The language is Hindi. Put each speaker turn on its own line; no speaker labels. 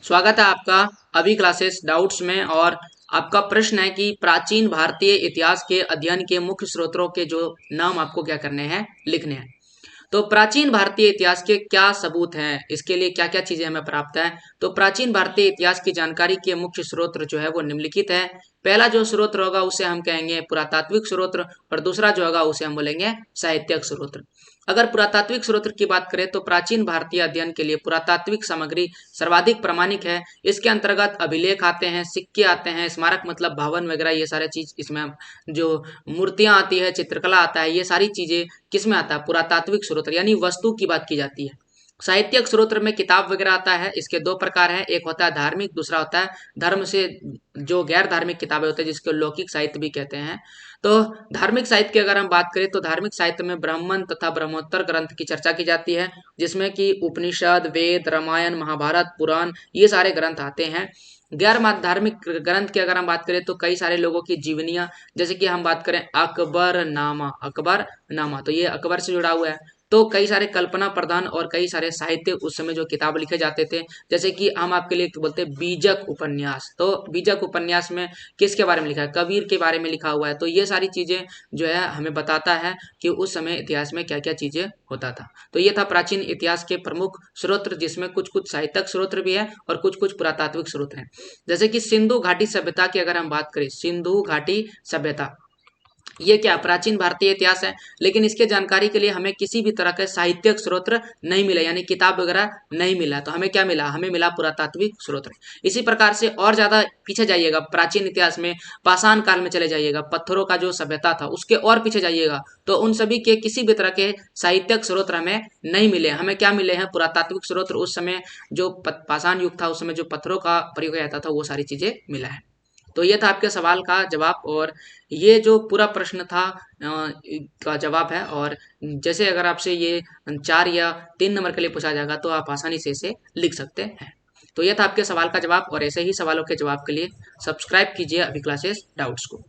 स्वागत है आपका अभी क्लासेस डाउट्स में। और आपका प्रश्न है कि प्राचीन भारतीय इतिहास के अध्ययन के मुख्य स्रोतों के जो नाम आपको क्या करने हैं, लिखने हैं। तो प्राचीन भारतीय इतिहास के क्या सबूत हैं, इसके लिए क्या क्या चीजें हमें प्राप्त है। तो प्राचीन भारतीय इतिहास की जानकारी के मुख्य स्रोत जो है वो निम्नलिखित है। पहला जो स्रोत होगा उसे हम कहेंगे पुरातात्विक स्रोत, और दूसरा जो होगा उसे हम बोलेंगे साहित्यिक स्रोत। अगर पुरातात्विक स्रोत की बात करें तो प्राचीन भारतीय अध्ययन के लिए पुरातात्विक सामग्री सर्वाधिक प्रामाणिक है। इसके अंतर्गत अभिलेख आते हैं, सिक्के आते हैं, स्मारक मतलब भवन वगैरह, ये सारे चीज इसमें जो मूर्तियां आती है, चित्रकला आता है, ये सारी चीजें किसमें आता है, पुरातात्विक स्रोत यानी वस्तु की बात की जाती है। साहित्यिक स्रोत में किताब वगैरह आता है। इसके दो प्रकार हैं, एक होता है धार्मिक, दूसरा होता है धर्म से जो गैर धार्मिक किताबें होती है, जिसको लौकिक साहित्य भी कहते हैं। तो धार्मिक साहित्य की अगर हम बात करें तो धार्मिक साहित्य में ब्राह्मण तथा ब्रह्मोत्तर ग्रंथ की चर्चा की जाती है, जिसमें कि उपनिषद, वेद, रामायण, महाभारत, पुराण, ये सारे ग्रंथ आते हैं। गैर धार्मिक ग्रंथ की अगर हम बात करें तो कई सारे लोगों की जीवनियां, जैसे कि हम बात करें अकबर नामा, तो ये अकबर से जुड़ा हुआ है। तो कई सारे कल्पना प्रधान और कई सारे साहित्य उस समय जो किताब लिखे जाते थे, जैसे कि हम आपके लिए बोलते हैं बीजक उपन्यास। तो बीजक उपन्यास में किसके बारे में लिखा है, कबीर के बारे में लिखा हुआ है। तो ये सारी चीजें जो है हमें बताता है कि उस समय इतिहास में क्या क्या चीजें होता था। तो ये था प्राचीन इतिहास के प्रमुख स्रोत, जिसमें कुछ कुछ साहित्यिक स्रोत भी है और कुछ कुछ पुरातात्विक स्रोत हैं। जैसे कि सिंधु घाटी सभ्यता की अगर हम बात करें, सिंधु घाटी सभ्यता ये क्या प्राचीन भारतीय इतिहास है, लेकिन इसके जानकारी के लिए हमें किसी भी तरह के साहित्यिक स्रोत नहीं मिला, यानी किताब वगैरह नहीं मिला। तो हमें क्या मिला, हमें मिला पुरातात्विक स्रोत। इसी प्रकार से और ज्यादा पीछे जाइएगा प्राचीन इतिहास में, पाषाण काल में चले जाइएगा, पत्थरों का जो सभ्यता था उसके और पीछे जाइएगा, तो उन सभी के किसी भी तरह के साहित्यिक स्रोत हमें नहीं मिले। हमें क्या मिले हैं, पुरातात्विक स्रोत। उस समय जो पाषाण युग था, उस समय जो पत्थरों का प्रयोग किया जाता था, वो सारी चीजें मिला है। तो ये था आपके सवाल का जवाब, और ये जो पूरा प्रश्न था का जवाब है। और जैसे अगर आपसे ये 4 या 3 नंबर के लिए पूछा जाएगा तो आप आसानी से इसे लिख सकते हैं। तो ये था आपके सवाल का जवाब, और ऐसे ही सवालों के जवाब के लिए सब्सक्राइब कीजिए अभी क्लासेस डाउट्स को।